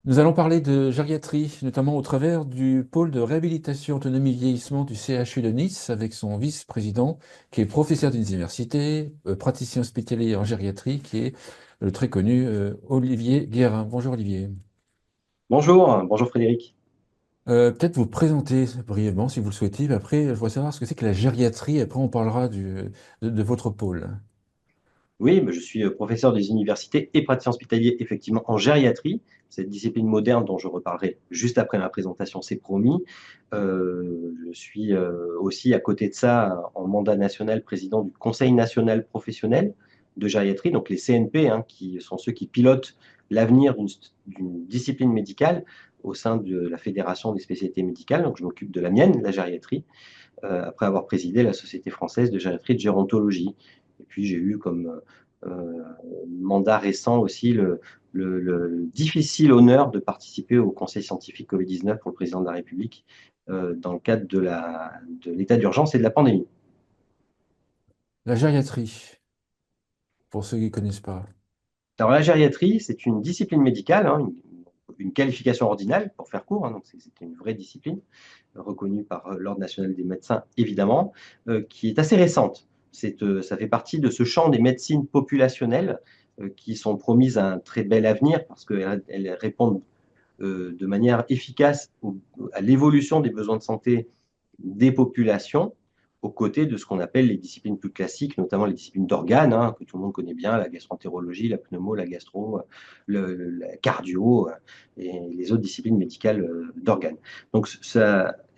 Nous allons parler de gériatrie, notamment au travers du pôle de réhabilitation autonomie vieillissement du CHU de Nice, avec son vice-président, qui est professeur d'université, praticien hospitalier en gériatrie, qui est le très connu Olivier Guérin. Bonjour Olivier. Bonjour Frédéric. Peut-être vous présenter brièvement, si vous le souhaitez, mais après, je voudrais savoir ce que c'est que la gériatrie, après on parlera de votre pôle. Oui, je suis professeur des universités et praticien hospitalier effectivement en gériatrie, cette discipline moderne dont je reparlerai juste après ma présentation, c'est promis. Je suis aussi à côté de ça en mandat national président du Conseil national professionnel de gériatrie, donc les CNP, hein, qui sont ceux qui pilotent l'avenir d'une discipline médicale au sein de la Fédération des spécialités médicales. Donc je m'occupe de la mienne, la gériatrie. Après avoir présidé la Société française de gériatrie et de gérontologie. Et puis j'ai eu comme mandat récent aussi le difficile honneur de participer au Conseil scientifique Covid-19 pour le président de la République dans le cadre de l'état d'urgence et de la pandémie. La gériatrie, pour ceux qui ne connaissent pas. Alors la gériatrie, c'est une discipline médicale, hein, une qualification ordinale, pour faire court, hein, donc c'est une vraie discipline, reconnue par l'Ordre national des médecins, évidemment, qui est assez récente. Ça fait partie de ce champ des médecines populationnelles qui sont promises à un très bel avenir parce qu'elles répondent de manière efficace à l'évolution des besoins de santé des populations, aux côtés de ce qu'on appelle les disciplines plus classiques, notamment les disciplines d'organes, hein, que tout le monde connaît bien, la gastroentérologie, la pneumo, la gastro, la cardio et les autres disciplines médicales d'organes. Donc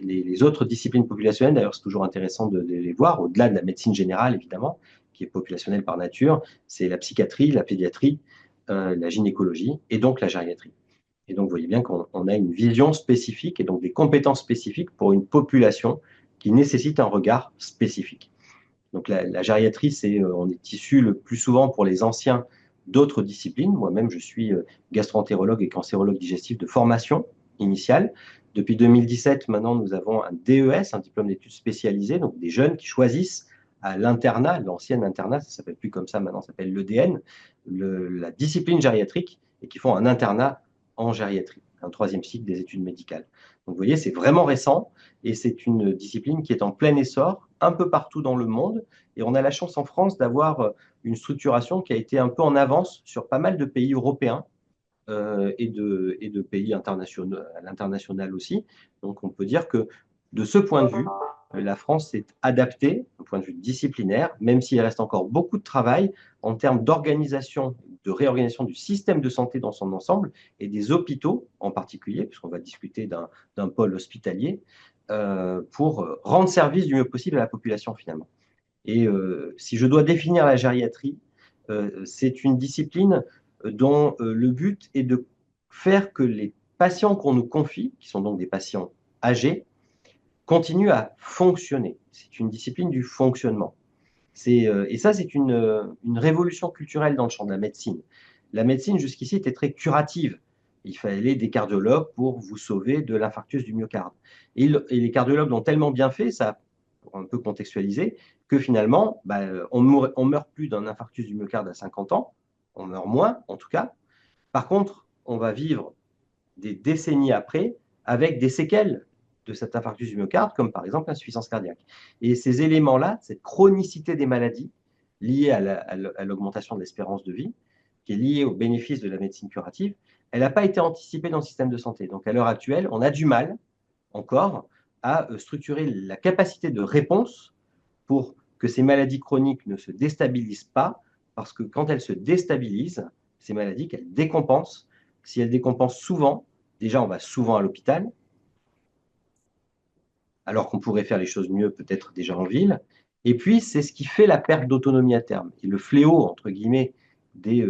les autres disciplines populationnelles, d'ailleurs, c'est toujours intéressant de les voir, au-delà de la médecine générale, évidemment, qui est populationnelle par nature, c'est la psychiatrie, la pédiatrie, la gynécologie et donc la gériatrie. Et donc, vous voyez bien qu'on a une vision spécifique et donc des compétences spécifiques pour une population qui nécessite un regard spécifique. Donc, la gériatrie, on est issu le plus souvent pour les anciens d'autres disciplines. Moi-même, je suis gastroentérologue et cancérologue digestif de formation initiale. Depuis 2017, maintenant, nous avons un DES, un diplôme d'études spécialisées, donc des jeunes qui choisissent à l'internat, l'ancien internat, ça ne s'appelle plus comme ça, maintenant ça s'appelle l'EDN, la discipline gériatrique, et qui font un internat en gériatrie, un troisième cycle des études médicales. Donc vous voyez, c'est vraiment récent et c'est une discipline qui est en plein essor un peu partout dans le monde. Et on a la chance en France d'avoir une structuration qui a été un peu en avance sur pas mal de pays européens et de pays internationaux, à l'international aussi. Donc on peut dire que de ce point de vue, la France s'est adaptée au point de vue disciplinaire, même s'il reste encore beaucoup de travail en termes d'organisation, de réorganisation du système de santé dans son ensemble et des hôpitaux en particulier, puisqu'on va discuter d'un pôle hospitalier, pour rendre service du mieux possible à la population finalement. Et si je dois définir la gériatrie, c'est une discipline dont le but est de faire que les patients qu'on nous confie, qui sont donc des patients âgés, continuent à fonctionner. C'est une discipline du fonctionnement. Et ça, c'est une révolution culturelle dans le champ de la médecine. La médecine, jusqu'ici, était très curative. Il fallait des cardiologues pour vous sauver de l'infarctus du myocarde. Et les cardiologues l'ont tellement bien fait, ça, pour un peu contextualiser, que finalement, on meurt plus d'un infarctus du myocarde à 50 ans, on meurt moins en tout cas. Par contre, on va vivre des décennies après avec des séquelles de cet infarctus du myocarde, comme par exemple l'insuffisance cardiaque. Et ces éléments-là, cette chronicité des maladies liée à l'augmentation de l'espérance de vie, qui est liée aux bénéfices de la médecine curative, elle n'a pas été anticipée dans le système de santé. Donc à l'heure actuelle, on a du mal encore à structurer la capacité de réponse pour que ces maladies chroniques ne se déstabilisent pas, parce que quand elles se déstabilisent, ces maladies, qu'elles décompensent, si elles décompensent souvent, déjà on va souvent à l'hôpital, alors qu'on pourrait faire les choses mieux peut-être déjà en ville. Et puis, c'est ce qui fait la perte d'autonomie à terme. Et le fléau, entre guillemets, des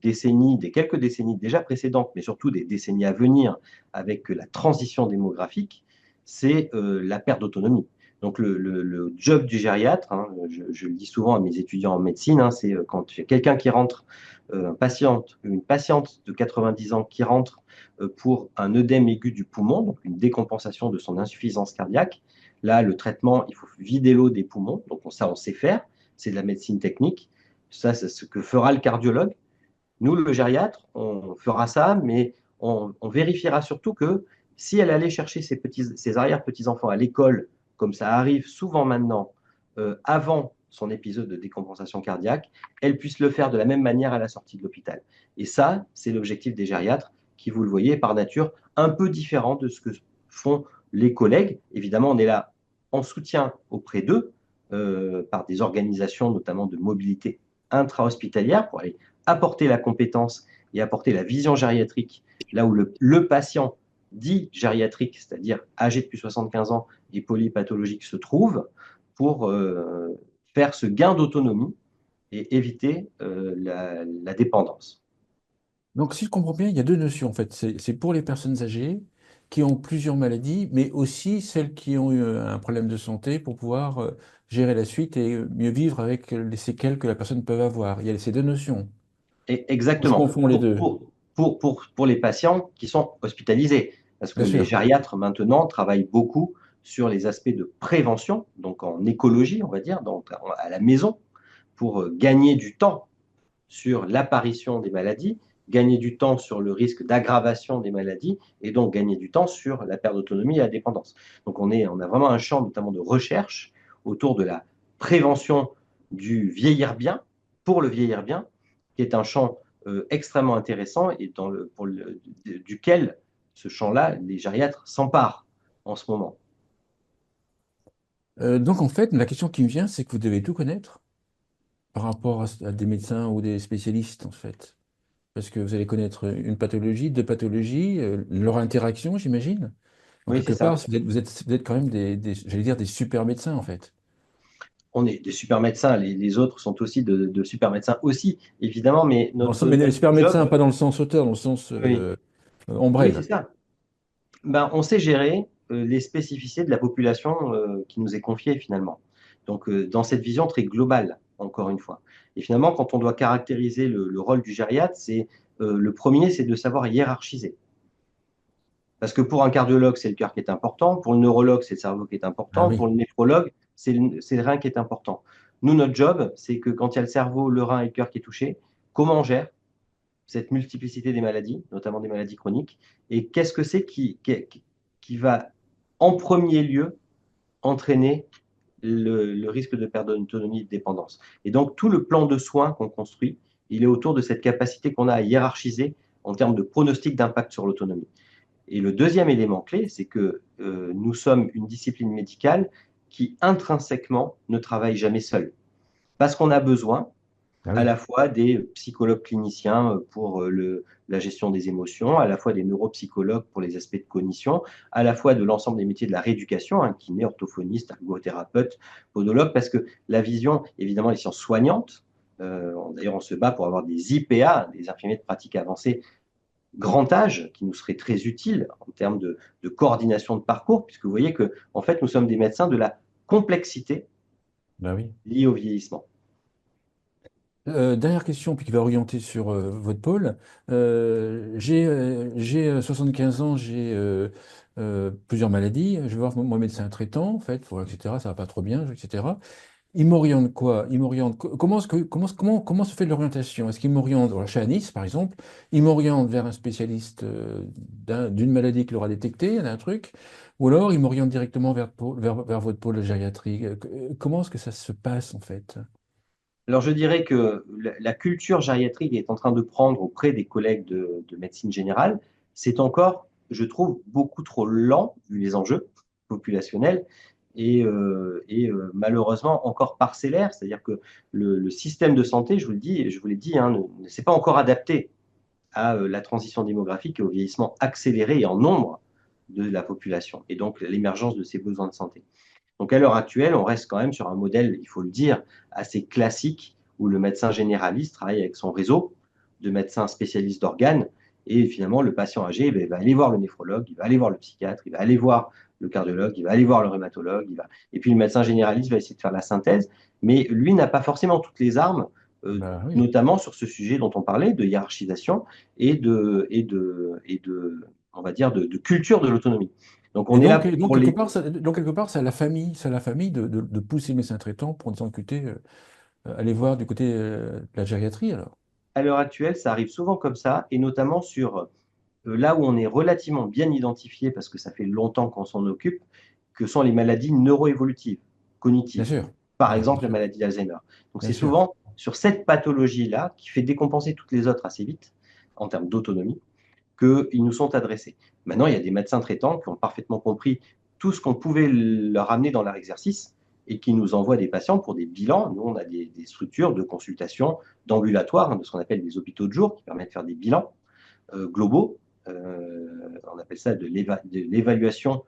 décennies, des quelques décennies déjà précédentes, mais surtout des décennies à venir avec la transition démographique, c'est la perte d'autonomie. Donc le job du gériatre, hein, je le dis souvent à mes étudiants en médecine, hein, c'est quand il y a quelqu'un qui rentre, une patiente de 90 ans qui rentre pour un œdème aigu du poumon, donc une décompensation de son insuffisance cardiaque. Là, le traitement, il faut vider l'eau des poumons, donc ça, on sait faire, c'est de la médecine technique. Ça, c'est ce que fera le cardiologue. Nous, le gériatre, on fera ça, mais on vérifiera surtout que si elle allait chercher ses arrière-petits-enfants à l'école, comme ça arrive souvent maintenant, avant son épisode de décompensation cardiaque, elle puisse le faire de la même manière à la sortie de l'hôpital. Et ça, c'est l'objectif des gériatres, qui, vous le voyez, par nature, un peu différent de ce que font les collègues. Évidemment, on est là en soutien auprès d'eux, par des organisations, notamment de mobilité intra-hospitalière, pour aller apporter la compétence et apporter la vision gériatrique là où le patient dit gériatrique, c'est-à-dire âgé de plus de 75 ans et polypathologique, se trouve, pour faire ce gain d'autonomie et éviter la dépendance. Donc, si je comprends bien, il y a deux notions en fait. C'est pour les personnes âgées qui ont plusieurs maladies, mais aussi celles qui ont eu un problème de santé pour pouvoir gérer la suite et mieux vivre avec les séquelles que la personne peut avoir. Il y a ces deux notions. Et Je exactement, confonds les deux, pour les patients qui sont hospitalisés, parce que bien les sûr. gériatres maintenant travaillent beaucoup sur les aspects de prévention, donc en écologie, on va dire, donc à la maison, pour gagner du temps sur l'apparition des maladies, gagner du temps sur le risque d'aggravation des maladies et donc gagner du temps sur la perte d'autonomie et la dépendance. Donc on a vraiment un champ notamment de recherche autour de la prévention du vieillir bien pour le vieillir bien, qui est un champ extrêmement intéressant et duquel ce champ-là, les gériatres s'emparent en ce moment. Donc, en fait, la question qui me vient, c'est que vous devez tout connaître par rapport à des médecins ou des spécialistes, en fait. Parce que vous allez connaître une pathologie, deux pathologies, leur interaction, j'imagine. Donc, Oui, c'est quelque part, ça. vous êtes quand même j'allais dire, des super médecins, en fait. On est des super médecins, les autres sont aussi de super médecins aussi, évidemment, mais Mais les notre super médecins, job, pas dans le sens auteur, dans le sens oui, oui, c'est ombrelle. ça. Ben, on sait gérer les spécificités de la population qui nous est confiée finalement. Donc, dans cette vision très globale, encore une fois. Et finalement, quand on doit caractériser le rôle du gériatre, le premier, c'est de savoir hiérarchiser. Parce que pour un cardiologue, c'est le cœur qui est important, pour le neurologue, c'est le cerveau qui est Ah important, pour oui, le néphrologue, c'est le rein qui est important. Nous, notre job, c'est que quand il y a le cerveau, le rein et le cœur qui est touché, comment on gère cette multiplicité des maladies, notamment des maladies chroniques, et qu'est-ce que c'est qui va en premier lieu entraîner le risque de perte d'autonomie et de dépendance. Et donc, tout le plan de soins qu'on construit, il est autour de cette capacité qu'on a à hiérarchiser en termes de pronostic d'impact sur l'autonomie. Et le deuxième élément clé, c'est que nous sommes une discipline médicale qui intrinsèquement ne travaille jamais seule. Parce qu'on a besoin ah à oui. la fois des psychologues cliniciens pour la gestion des émotions, à la fois des neuropsychologues pour les aspects de cognition, à la fois de l'ensemble des métiers de la rééducation, hein, kiné, orthophoniste, ergothérapeute, podologue, parce que la vision, évidemment, les sciences soignantes, d'ailleurs on se bat pour avoir des IPA, des infirmiers de pratique avancée, grand âge, qui nous serait très utile en termes de coordination de parcours, puisque vous voyez que en fait, nous sommes des médecins de la complexité Bah oui. liée au vieillissement. Dernière question, puis qui va orienter sur votre pôle. J'ai 75 ans, j'ai plusieurs maladies. Je vais voir mon médecin traitant, en fait, etc. Ça va pas trop bien, etc. Il m'oriente quoi? Il m'oriente. Comment se fait l'orientation? Est-ce qu'il m'oriente, voilà, chez Anis, par exemple, il m'oriente vers un spécialiste d'une maladie qu'il aura détectée, d'un truc, ou alors il m'oriente directement vers votre pôle de gériatrie. Comment est-ce que ça se passe, en fait? Alors, je dirais que la culture gériatrique est en train de prendre auprès des collègues de médecine générale. C'est encore, je trouve, beaucoup trop lent, vu les enjeux populationnels, malheureusement encore parcellaire. C'est-à-dire que le système de santé, je vous le dis, je vous l'ai dit, hein, ne s'est pas encore adapté à la transition démographique et au vieillissement accéléré et en nombre de la population, et donc l'émergence de ces besoins de santé. Donc à l'heure actuelle, on reste quand même sur un modèle, il faut le dire, assez classique, où le médecin généraliste travaille avec son réseau de médecins spécialistes d'organes, et finalement le patient âgé, ben, il va aller voir le néphrologue, il va aller voir le psychiatre, il va aller voir le cardiologue, il va aller voir le rhumatologue, et puis le médecin généraliste va essayer de faire la synthèse, mais lui n'a pas forcément toutes les armes, Bah oui. notamment sur ce sujet dont on parlait, de hiérarchisation on va dire, de culture de l'autonomie. Donc on est là Donc pour les. quelque part, c'est à la famille de pousser le médecin traitant pour discuter, aller voir du côté de la gériatrie, alors. À l'heure actuelle, ça arrive souvent comme ça, et notamment sur là où on est relativement bien identifié, parce que ça fait longtemps qu'on s'en occupe, que sont les maladies neuroévolutives, Bien cognitives. sûr. Par Ouais, bien exemple, la sûr. maladie d'Alzheimer. Donc, Bien c'est sûr. souvent sur cette pathologie-là, qui fait décompenser toutes les autres assez vite, en termes d'autonomie, qu'ils nous sont adressés. Maintenant, il y a des médecins traitants qui ont parfaitement compris tout ce qu'on pouvait leur amener dans leur exercice et qui nous envoient des patients pour des bilans. Nous, on a des structures de consultation, d'ambulatoire, de ce qu'on appelle des hôpitaux de jour, qui permettent de faire des bilans globaux. On appelle ça de l'évaluation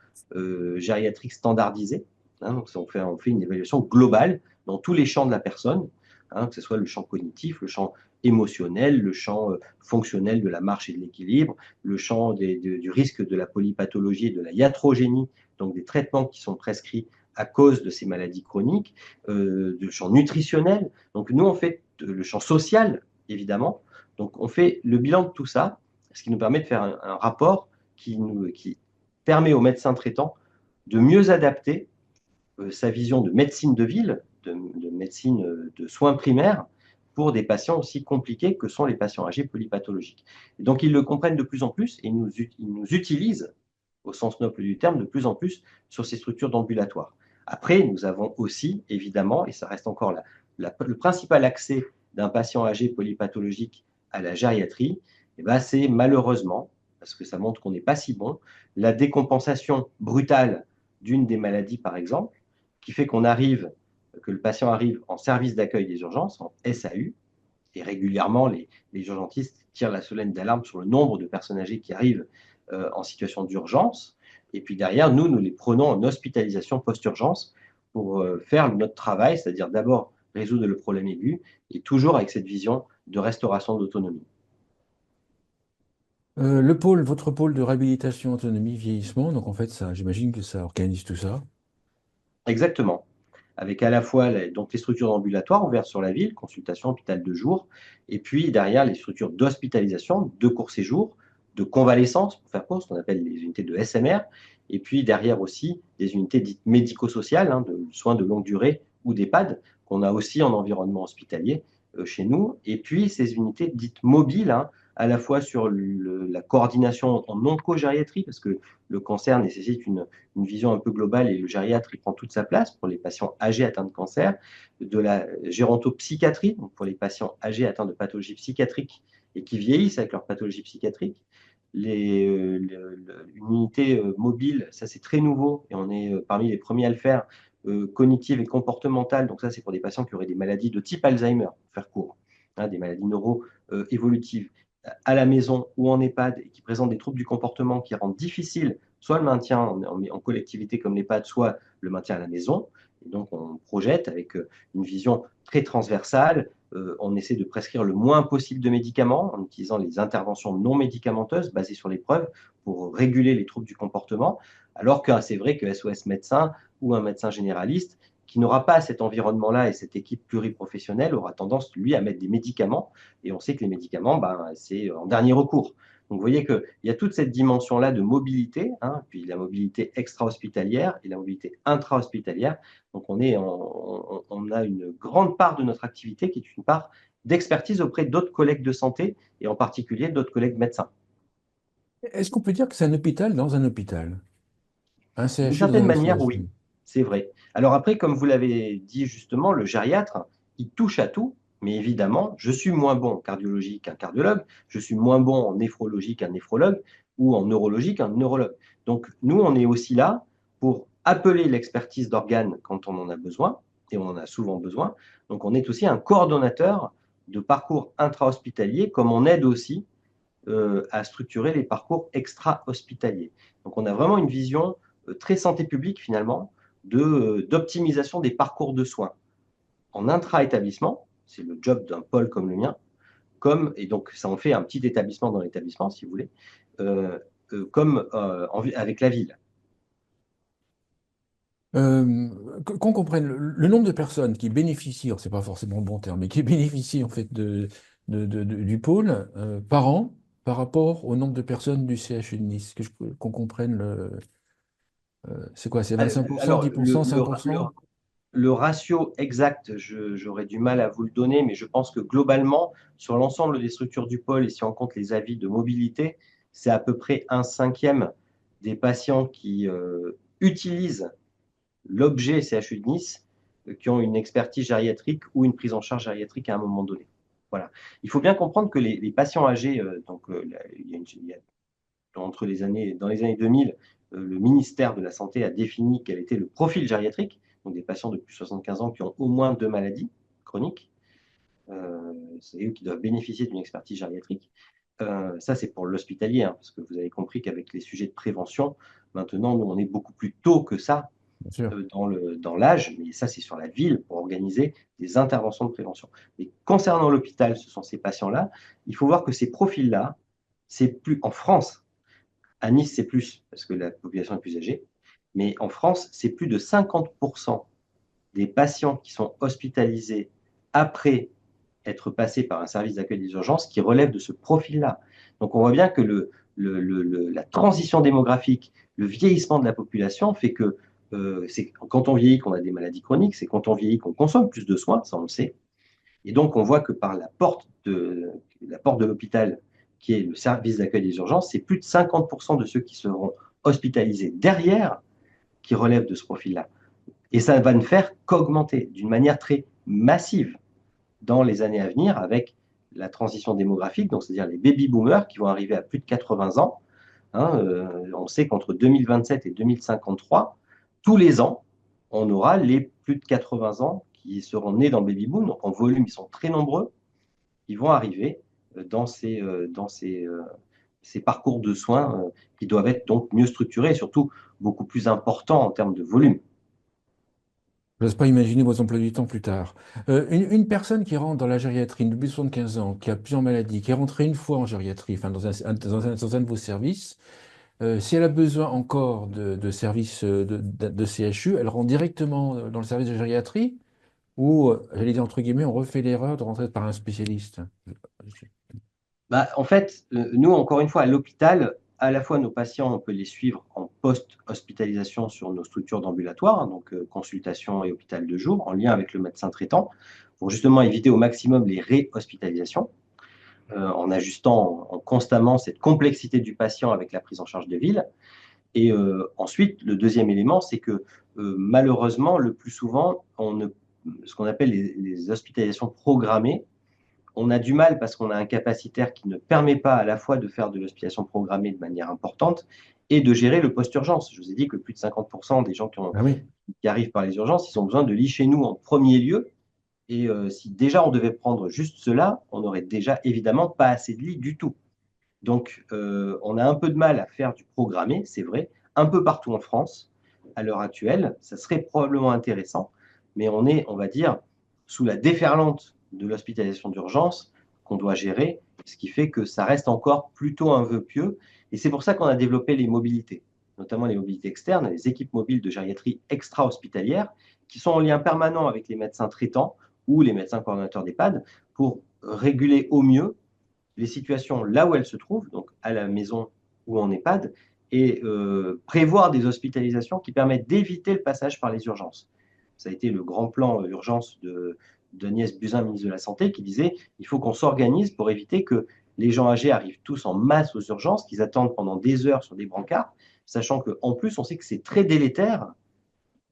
gériatrique standardisée. Hein, donc, on fait une évaluation globale dans tous les champs de la personne, hein, que ce soit le champ cognitif, le champ émotionnel, le champ fonctionnel de la marche et de l'équilibre, le champ du risque de la polypathologie et de la iatrogénie, donc des traitements qui sont prescrits à cause de ces maladies chroniques, le champ nutritionnel. Donc nous, on fait le champ social, évidemment. Donc on fait le bilan de tout ça, ce qui nous permet de faire un rapport qui permet aux médecins traitants de mieux adapter sa vision de médecine de ville, de médecine de soins primaires, pour des patients aussi compliqués que sont les patients âgés polypathologiques. Et donc, ils le comprennent de plus en plus et ils nous utilisent, au sens noble du terme, de plus en plus sur ces structures d'ambulatoire. Après, nous avons aussi, évidemment, et ça reste encore le principal accès d'un patient âgé polypathologique à la gériatrie, eh ben, c'est malheureusement, parce que ça montre qu'on n'est pas si bon, la décompensation brutale d'une des maladies, par exemple, qui fait que le patient arrive en service d'accueil des urgences, en SAU, et régulièrement, les urgentistes tirent la sonnette d'alarme sur le nombre de personnes âgées qui arrivent en situation d'urgence. Et puis derrière, nous les prenons en hospitalisation post-urgence pour faire notre travail, c'est-à-dire d'abord résoudre le problème aigu, et toujours avec cette vision de restauration d'autonomie. Votre pôle de réhabilitation, autonomie, vieillissement, donc en fait, ça, j'imagine que ça organise tout ça. Exactement. Avec à la fois donc les structures ambulatoires ouvertes sur la ville, consultation, hôpital de jour, et puis derrière les structures d'hospitalisation, de court séjour, de convalescence, pour faire court, ce qu'on appelle les unités de SMR, et puis derrière aussi des unités dites médico-sociales, hein, de soins de longue durée ou d'EHPAD, qu'on a aussi en environnement hospitalier chez nous, et puis ces unités dites mobiles, hein, à la fois sur la coordination en oncogériatrie, parce que le cancer nécessite une vision un peu globale et le gériatre il prend toute sa place pour les patients âgés atteints de cancer, de la gérontopsychiatrie, donc pour les patients âgés atteints de pathologies psychiatriques et qui vieillissent avec leur pathologie psychiatrique. Une unité mobile, ça c'est très nouveau et on est parmi les premiers à le faire, cognitive et comportementale, donc ça c'est pour des patients qui auraient des maladies de type Alzheimer, pour faire court, hein, des maladies neuro-évolutives à la maison ou en EHPAD et qui présentent des troubles du comportement qui rendent difficile soit le maintien en collectivité comme l'EHPAD, soit le maintien à la maison. Et donc, on projette avec une vision très transversale. On essaie de prescrire le moins possible de médicaments en utilisant les interventions non médicamenteuses basées sur les preuves pour réguler les troubles du comportement. Alors que c'est vrai que SOS médecin ou un médecin généraliste qui n'aura pas cet environnement-là et cette équipe pluriprofessionnelle aura tendance, lui, à mettre des médicaments. Et on sait que les médicaments, ben, c'est en dernier recours. Donc, vous voyez qu'il y a toute cette dimension-là de mobilité, hein, puis la mobilité extra-hospitalière et la mobilité intra-hospitalière. Donc, on a une grande part de notre activité qui est une part d'expertise auprès d'autres collègues de santé et en particulier d'autres collègues médecins. Est-ce qu'on peut dire que c'est un hôpital dans un hôpital? Un D'une CHU dans certaine un manière, oui, CHU? c'est vrai. Alors après, comme vous l'avez dit justement, le gériatre, il touche à tout, mais évidemment, je suis moins bon en cardiologie qu'un cardiologue, je suis moins bon en néphrologie qu'un néphrologue ou en neurologie qu'un neurologue. Donc nous, on est aussi là pour appeler l'expertise d'organes quand on en a besoin, et on en a souvent besoin. Donc on est aussi un coordonnateur de parcours intra-hospitaliers, comme on aide aussi à structurer les parcours extra-hospitaliers. Donc on a vraiment une vision très santé publique finalement d'optimisation des parcours de soins en intra-établissement, c'est le job d'un pôle comme le mien, et donc ça en fait un petit établissement dans l'établissement si vous voulez, avec la ville. Qu'on comprenne le nombre de personnes qui bénéficient, alors c'est pas forcément le bon terme, mais qui bénéficient en fait du pôle par an par rapport au nombre de personnes du CHU de Nice, qu'on comprenne c'est quoi, c'est 25%, Alors, 10%, 5%? le ratio exact, j'aurais du mal à vous le donner, mais je pense que globalement, sur l'ensemble des structures du pôle, et si on compte les avis de mobilité, c'est à peu près un cinquième des patients qui utilisent l'objet CHU de Nice qui ont une expertise gériatrique ou une prise en charge gériatrique à un moment donné. Voilà. Il faut bien comprendre que les patients âgés, dans les années 2000, le ministère de la Santé a défini quel était le profil gériatrique, donc des patients de plus de 75 ans qui ont au moins 2 maladies chroniques. C'est eux qui doivent bénéficier d'une expertise gériatrique. Ça, c'est pour l'hospitalier, hein, parce que vous avez compris qu'avec les sujets de prévention, maintenant, nous, on est beaucoup plus tôt que ça Bien sûr. dans l'âge, mais ça, c'est sur la ville pour organiser des interventions de prévention. Mais concernant l'hôpital, ce sont ces patients-là. Il faut voir que ces profils-là, c'est plus en France. À Nice, c'est plus parce que la population est plus âgée. Mais en France, c'est plus de 50% des patients qui sont hospitalisés après être passés par un service d'accueil des urgences qui relèvent de ce profil-là. Donc on voit bien que la transition démographique, le vieillissement de la population fait que c'est quand on vieillit qu'on a des maladies chroniques, c'est quand on vieillit qu'on consomme plus de soins, ça on le sait. Et donc on voit que par la porte de l'hôpital, qui est le service d'accueil des urgences, c'est plus de 50% de ceux qui seront hospitalisés derrière qui relèvent de ce profil-là. Et ça va ne faire qu'augmenter d'une manière très massive dans les années à venir avec la transition démographique, donc c'est-à-dire les baby-boomers qui vont arriver à plus de 80 ans. Hein, on sait qu'entre 2027 et 2053, tous les ans, on aura les plus de 80 ans qui seront nés dans le baby-boom, donc en volume, ils sont très nombreux, ils vont arriver dans ces parcours de soins qui doivent être donc mieux structurés et surtout beaucoup plus importants en termes de volume. Je n'ose pas imaginer vos emplois du temps plus tard. Une personne qui rentre dans la gériatrie depuis 75 ans, qui a plusieurs maladies, qui est rentrée une fois en gériatrie, enfin dans un de vos services, si elle a besoin encore de services de CHU, elle rentre directement dans le service de gériatrie ou, j'allais dire entre guillemets, on refait l'erreur de rentrer par un spécialiste. Bah, en fait, nous, encore une fois, à l'hôpital, à la fois nos patients, on peut les suivre en post-hospitalisation sur nos structures d'ambulatoire, hein, donc consultation et hôpital de jour, en lien avec le médecin traitant, pour justement éviter au maximum les réhospitalisations, en ajustant constamment cette complexité du patient avec la prise en charge de ville. Et ensuite, le deuxième élément, c'est que malheureusement, le plus souvent, ce qu'on appelle les hospitalisations programmées, on a du mal parce qu'on a un capacitaire qui ne permet pas à la fois de faire de l'hospitalisation programmée de manière importante et de gérer le post-urgence. Je vous ai dit que plus de 50% des gens Ah oui. qui arrivent par les urgences, ils ont besoin de lits chez nous en premier lieu. Et si déjà on devait prendre juste cela, on n'aurait déjà évidemment pas assez de lits du tout. Donc on a un peu de mal à faire du programmé, c'est vrai, un peu partout en France à l'heure actuelle. Ça serait probablement intéressant, mais on est, on va dire, sous la déferlante de l'hospitalisation d'urgence qu'on doit gérer, ce qui fait que ça reste encore plutôt un vœu pieux. Et c'est pour ça qu'on a développé les mobilités, notamment les mobilités externes, les équipes mobiles de gériatrie extra-hospitalière, qui sont en lien permanent avec les médecins traitants ou les médecins coordonnateurs d'EHPAD pour réguler au mieux les situations là où elles se trouvent, donc à la maison ou en EHPAD, et prévoir des hospitalisations qui permettent d'éviter le passage par les urgences. Ça a été le grand plan urgence d'Agnès Buzyn, ministre de la Santé, qui disait il faut qu'on s'organise pour éviter que les gens âgés arrivent tous en masse aux urgences, qu'ils attendent pendant des heures sur des brancards, sachant qu'en plus, on sait que c'est très délétère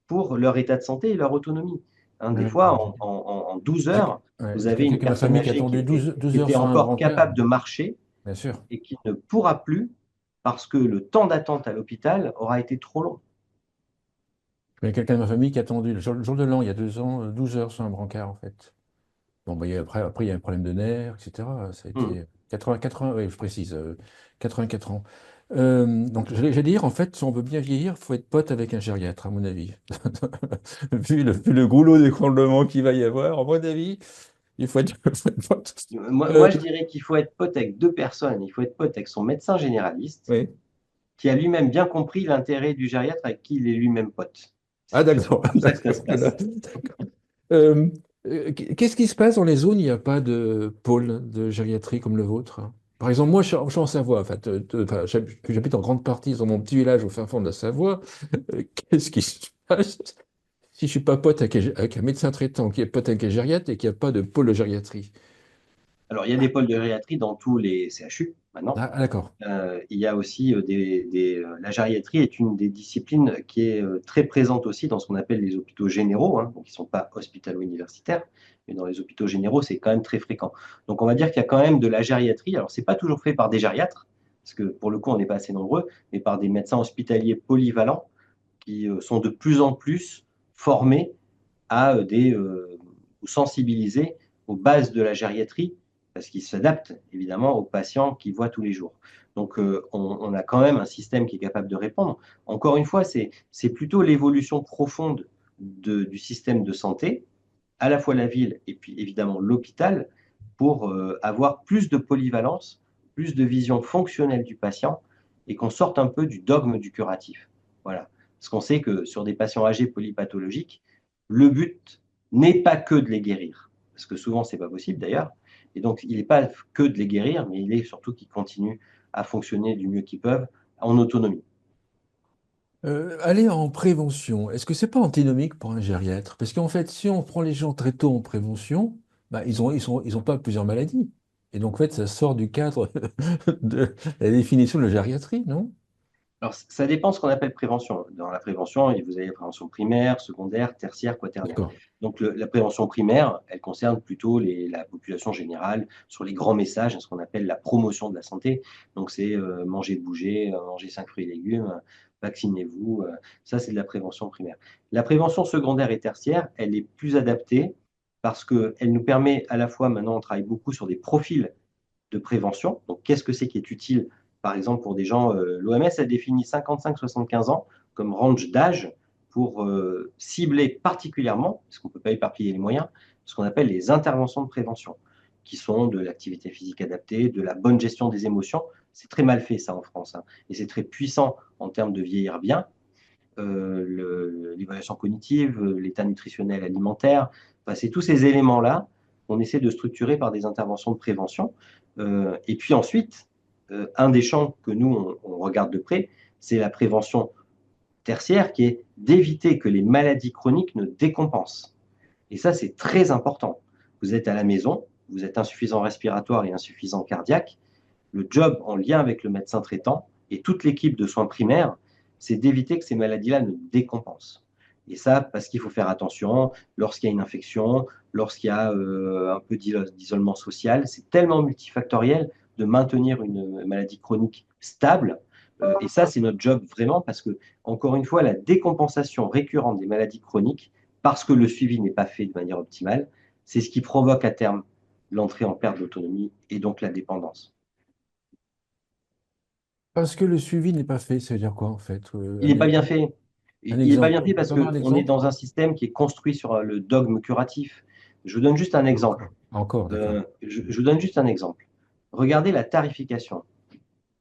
pour leur état de santé et leur autonomie. Hein, des Ouais. fois, en 12 J'ai heures, ouais, vous j'ai avez quelqu'un une de ma personne famille qui a âgée attendu 12 qui heures était sur un encore brancard. capable de marcher Bien sûr. et qui ne pourra plus parce que le temps d'attente à l'hôpital aura été trop long. Il y a quelqu'un de ma famille qui a attendu le jour de l'an, il y a 2 ans, 12 heures sur un brancard, en fait. Bon, bah, après, il y a un problème de nerfs, etc. Ça a Hmm. été 80, oui, je précise, 84 ans. Donc, j'allais dire, en fait, si on veut bien vieillir, il faut être pote avec un gériatre, à mon avis. Vu le goulot d'écroulement qu'il va y avoir, à mon avis, il faut être, faut être pote. Moi, je dirais qu'il faut être pote avec deux personnes. Il faut être pote avec son médecin généraliste, Oui. qui a lui-même bien compris l'intérêt du gériatre avec qui il est lui-même pote. Ah, C'est toujours d'accord. comme ça que ça D'accord. se passe. Euh, Qu'est-ce qui se passe dans les zones où il n'y a pas de pôle de gériatrie comme le vôtre? Par exemple, moi, je suis en Savoie. En fait, enfin, j'habite en grande partie dans mon petit village au fin fond de la Savoie. Qu'est-ce qui se passe si je suis pas pote avec un médecin traitant qui est pote avec un gériatre et qu'il n'y a pas de pôle de gériatrie? Alors, il y a des pôles de gériatrie dans tous les CHU. maintenant. D'accord. Il y a aussi la gériatrie est une des disciplines qui est très présente aussi dans ce qu'on appelle les hôpitaux généraux, hein, donc qui ne sont pas hospitalo-universitaires, mais dans les hôpitaux généraux, c'est quand même très fréquent. Donc on va dire qu'il y a quand même de la gériatrie. Alors c'est pas toujours fait par des gériatres, parce que pour le coup on n'est pas assez nombreux, mais par des médecins hospitaliers polyvalents qui sont de plus en plus formés à ou sensibilisés aux bases de la gériatrie, parce qu'ils s'adaptent évidemment aux patients qu'ils voient tous les jours. Donc, on a quand même un système qui est capable de répondre. Encore une fois, c'est plutôt l'évolution profonde du système de santé, à la fois la ville et puis évidemment l'hôpital, pour avoir plus de polyvalence, plus de vision fonctionnelle du patient et qu'on sorte un peu du dogme du curatif. Voilà. Parce qu'on sait que sur des patients âgés polypathologiques, le but n'est pas que de les guérir, parce que souvent c'est pas possible d'ailleurs. Et donc il n'est pas que de les guérir, mais il est surtout qu'ils continuent à fonctionner du mieux qu'ils peuvent en autonomie. Aller en prévention, est-ce que c'est pas antinomique pour un gériatre? Parce qu'en fait, si on prend les gens très tôt en prévention, bah, ils ont pas plusieurs maladies. Et donc, en fait, ça sort du cadre de la définition de la gériatrie, non? Alors, ça dépend de ce qu'on appelle prévention. Dans la prévention, vous avez la prévention primaire, secondaire, tertiaire, quaternaire. D'accord. Donc, la prévention primaire, elle concerne plutôt la population générale sur les grands messages, ce qu'on appelle la promotion de la santé. Donc, c'est manger, bouger, manger 5 fruits et légumes, vaccinez-vous. Ça, c'est de la prévention primaire. La prévention secondaire et tertiaire, elle est plus adaptée parce qu'elle nous permet à la fois, maintenant, on travaille beaucoup sur des profils de prévention. Donc, qu'est-ce que c'est qui est utile, par exemple, pour des gens, l'OMS a défini 55-75 ans comme range d'âge pour cibler particulièrement, parce qu'on ne peut pas éparpiller les moyens, ce qu'on appelle les interventions de prévention, qui sont de l'activité physique adaptée, de la bonne gestion des émotions. C'est très mal fait ça en France, hein, et c'est très puissant en termes de vieillir bien. L'évaluation cognitive, l'état nutritionnel alimentaire, enfin, c'est tous ces éléments-là qu'on essaie de structurer par des interventions de prévention. Et puis ensuite, un des champs que nous, on regarde de près, c'est la prévention tertiaire, qui est d'éviter que les maladies chroniques ne décompensent. Et ça, c'est très important. Vous êtes à la maison, vous êtes insuffisant respiratoire et insuffisant cardiaque. Le job en lien avec le médecin traitant et toute l'équipe de soins primaires, c'est d'éviter que ces maladies-là ne décompensent. Et ça, parce qu'il faut faire attention lorsqu'il y a une infection, lorsqu'il y a un peu d'isolement social. C'est tellement multifactoriel de maintenir une maladie chronique stable. Et ça, c'est notre job vraiment parce que, encore une fois, la décompensation récurrente des maladies chroniques, parce que le suivi n'est pas fait de manière optimale, c'est ce qui provoque à terme l'entrée en perte d'autonomie et donc la dépendance. Parce que le suivi n'est pas fait, ça veut dire quoi, en fait? Il n'est pas bien fait. Un Il n'est pas exemple. bien fait On parce peut avoir un qu'on est exemple? dans un système qui est construit sur le dogme curatif. Je vous donne juste un exemple. Encore. Encore, d'accord. Je vous donne juste un exemple. Regardez la tarification.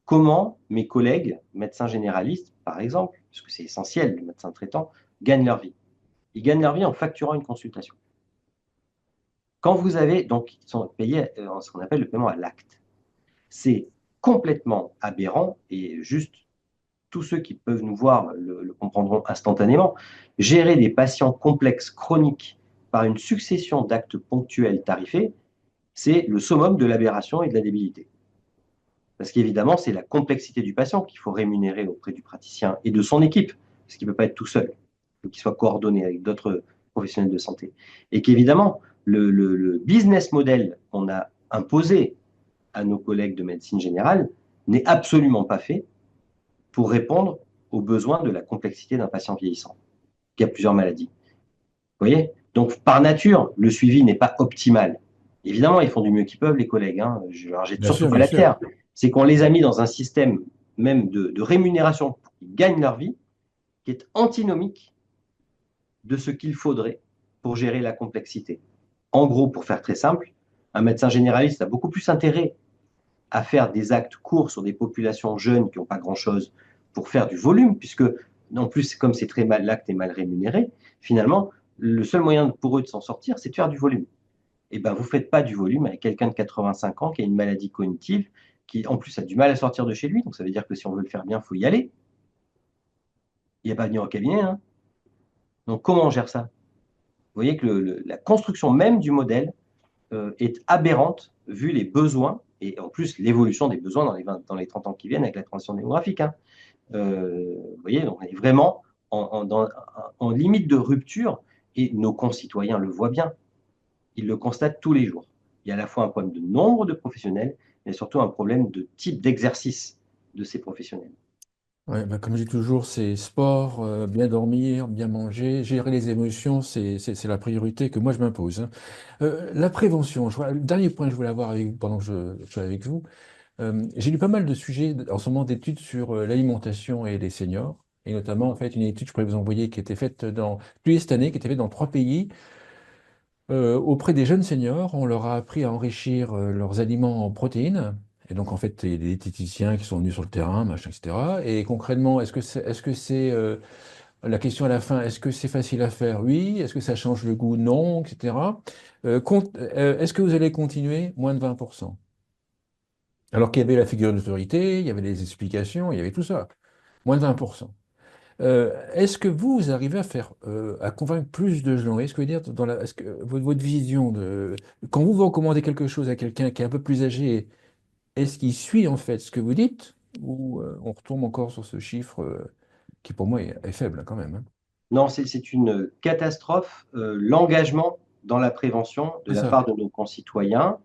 Comment mes collègues, médecins généralistes, par exemple, parce que c'est essentiel, les médecins traitants, gagnent leur vie. Ils gagnent leur vie en facturant une consultation. Quand vous avez, donc, ils sont payés ce qu'on appelle le paiement à l'acte. C'est complètement aberrant et juste tous ceux qui peuvent nous voir le comprendront instantanément. Gérer des patients complexes chroniques par une succession d'actes ponctuels tarifés, c'est le summum de l'aberration et de la débilité. Parce qu'évidemment, c'est la complexité du patient qu'il faut rémunérer auprès du praticien et de son équipe, parce qu'il ne peut pas être tout seul. Il faut qu'il soit coordonné avec d'autres professionnels de santé. Et qu'évidemment, le business model qu'on a imposé à nos collègues de médecine générale n'est absolument pas fait pour répondre aux besoins de la complexité d'un patient vieillissant qui a plusieurs maladies. Vous voyez? Donc, par nature, le suivi n'est pas optimal. Évidemment, ils font du mieux qu'ils peuvent, les collègues, hein. Je leur jette Bien surtout sûr, pas bien la sûr. pierre. C'est qu'on les a mis dans un système même de rémunération pour qu'ils gagnent leur vie, qui est antinomique de ce qu'il faudrait pour gérer la complexité. En gros, pour faire très simple, un médecin généraliste a beaucoup plus intérêt à faire des actes courts sur des populations jeunes qui n'ont pas grand-chose pour faire du volume, puisque, en plus, comme c'est très mal, l'acte est mal rémunéré, finalement, le seul moyen pour eux de s'en sortir, c'est de faire du volume. Et ben, vous ne faites pas du volume avec quelqu'un de 85 ans qui a une maladie cognitive, qui en plus a du mal à sortir de chez lui, donc ça veut dire que si on veut le faire bien, il faut y aller. Il n'y a pas à venir au cabinet, hein. Donc comment on gère ça? Vous voyez que la construction même du modèle est aberrante vu les besoins Et en plus, l'évolution des besoins dans les 30 ans qui viennent avec la transition démographique, hein. Vous voyez, donc on est vraiment en limite de rupture et nos concitoyens le voient bien. Ils le constatent tous les jours. Il y a à la fois un problème de nombre de professionnels, mais surtout un problème de type d'exercice de ces professionnels. Ouais, bah, comme je dis toujours, c'est sport, bien dormir, bien manger, gérer les émotions, c'est la priorité que moi je m'impose, hein. La prévention, le dernier point que je voulais avoir avec vous pendant que je suis avec vous, j'ai lu pas mal de sujets en ce moment d'études sur l'alimentation et les seniors, et notamment en fait une étude, je pourrais vous envoyer, qui était faite depuis cette année, qui était faite dans 3 pays. Auprès des jeunes seniors, on leur a appris à enrichir leurs aliments en protéines. Et donc, en fait, il y a des diététiciens qui sont venus sur le terrain, machin, etc. Et concrètement, la question à la fin, est-ce que c'est facile à faire? Oui. Est-ce que ça change le goût? Non, etc. Est-ce que vous allez continuer? Moins de 20%. Alors qu'il y avait la figure d'autorité, il y avait les explications, il y avait tout ça. Moins de 20%. Est-ce que vous arrivez à convaincre plus de gens? Est-ce que, vous dire, est-ce que votre vision quand vous recommandez quelque chose à quelqu'un qui est un peu plus âgé, est-ce qu'il suit en fait ce que vous dites ou on retombe encore sur ce chiffre qui pour moi est faible quand même, hein? Non, c'est une catastrophe, l'engagement dans la prévention de C'est la ça. part de nos concitoyens.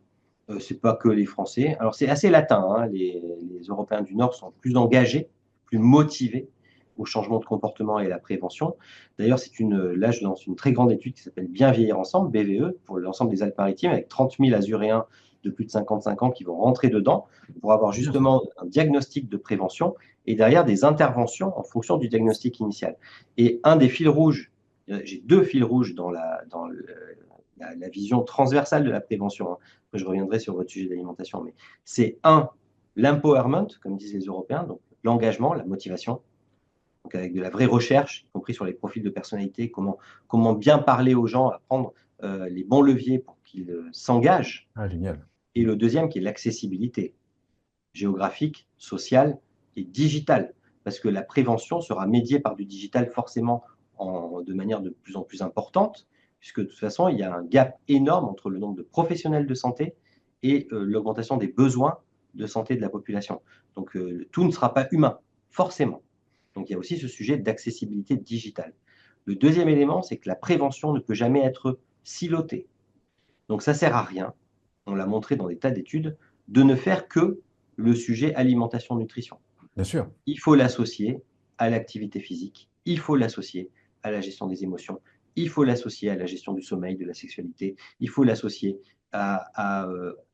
C'est pas que les Français. Alors c'est assez latin, hein, les Européens du Nord sont plus engagés, plus motivés au changement de comportement et à la prévention. D'ailleurs, là, je lance une très grande étude qui s'appelle Bien vieillir ensemble, BVE, pour l'ensemble des Alpes-Maritimes, avec 30 000 Azuréens de plus de 55 ans qui vont rentrer dedans pour avoir C'est bien ça. justement un diagnostic de prévention et derrière des interventions en fonction du diagnostic initial. Et un des fils rouges, j'ai deux fils rouges la vision transversale de la prévention, hein. Je reviendrai sur votre sujet d'alimentation, mais c'est l'empowerment, comme disent les Européens, donc l'engagement, la motivation, donc avec de la vraie recherche, y compris sur les profils de personnalité, comment bien parler aux gens, apprendre les bons leviers pour qu'ils s'engagent. Ah, génial. Et le deuxième qui est l'accessibilité géographique, sociale et digitale, parce que la prévention sera médiée par du digital forcément de manière de plus en plus importante, puisque de toute façon, il y a un gap énorme entre le nombre de professionnels de santé et l'augmentation des besoins de santé de la population. Donc tout ne sera pas humain, forcément. Donc il y a aussi ce sujet d'accessibilité digitale. Le deuxième élément, c'est que la prévention ne peut jamais être silotée. Donc ça ne sert à rien, on l'a montré dans des tas d'études, de ne faire que le sujet alimentation-nutrition. Bien sûr. Il faut l'associer à l'activité physique, il faut l'associer à la gestion des émotions, il faut l'associer à la gestion du sommeil, de la sexualité, il faut l'associer à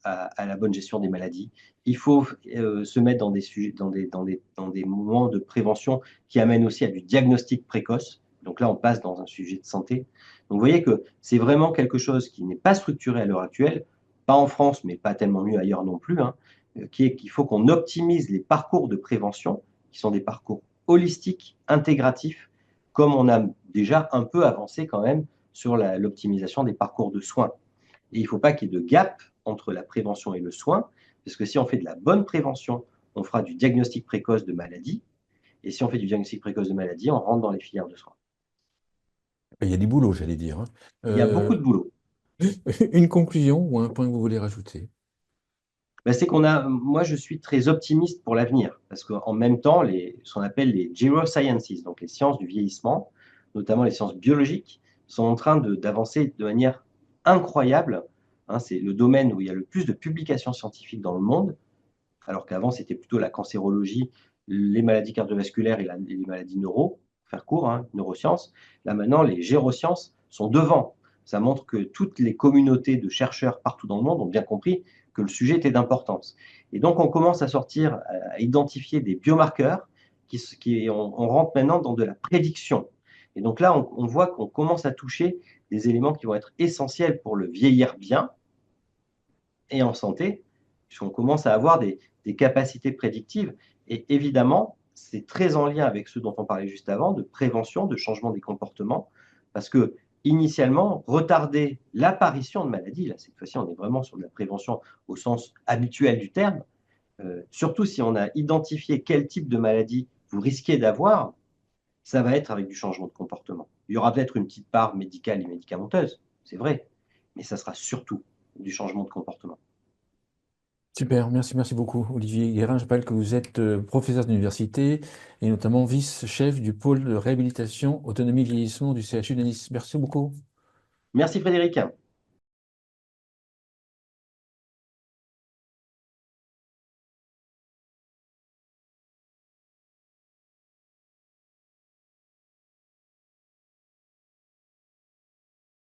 la bonne gestion des maladies. Il faut se mettre dans des sujets, dans des moments de prévention qui amènent aussi à du diagnostic précoce. Donc là, on passe dans un sujet de santé. Donc vous voyez que c'est vraiment quelque chose qui n'est pas structuré à l'heure actuelle, pas en France, mais pas tellement mieux ailleurs non plus, hein, qu'il faut qu'on optimise les parcours de prévention, qui sont des parcours holistiques, intégratifs, comme on a déjà un peu avancé quand même sur l'optimisation des parcours de soins. Et il ne faut pas qu'il y ait de gap entre la prévention et le soin, parce que si on fait de la bonne prévention, on fera du diagnostic précoce de maladie, et si on fait du diagnostic précoce de maladie, on rentre dans les filières de soins. Il y a du boulot, j'allais dire, hein. Il y a beaucoup de boulot. Une conclusion ou un point que vous voulez rajouter? Ben, moi je suis très optimiste pour l'avenir, parce qu'en même temps, ce qu'on appelle les gerosciences, donc les sciences du vieillissement, notamment les sciences biologiques, sont en train d'avancer de manière incroyable, hein. C'est le domaine où il y a le plus de publications scientifiques dans le monde, alors qu'avant c'était plutôt la cancérologie, les maladies cardiovasculaires et les maladies neuro, pour faire court, hein, neurosciences. Là maintenant, les gérosciences sont devant. Ça montre que toutes les communautés de chercheurs partout dans le monde ont bien compris que le sujet était d'importance. Et donc on commence à sortir, à identifier des biomarqueurs on rentre maintenant dans de la prédiction. Et donc là, on voit qu'on commence à toucher des éléments qui vont être essentiels pour le vieillir bien et en santé, puisqu'on commence à avoir des capacités prédictives. Et évidemment, c'est très en lien avec ce dont on parlait juste avant, de prévention, de changement des comportements, parce que initialement, retarder l'apparition de maladies, là cette fois-ci on est vraiment sur de la prévention au sens habituel du terme, surtout si on a identifié quel type de maladie vous risquez d'avoir, ça va être avec du changement de comportement. Il y aura peut-être une petite part médicale et médicamenteuse, c'est vrai, mais ça sera surtout du changement de comportement. Super, merci beaucoup, Olivier Guérin. Je rappelle que vous êtes professeur d'université et notamment vice-chef du pôle de réhabilitation autonomie vieillissement du CHU de Nice. Merci beaucoup. Merci Frédéric.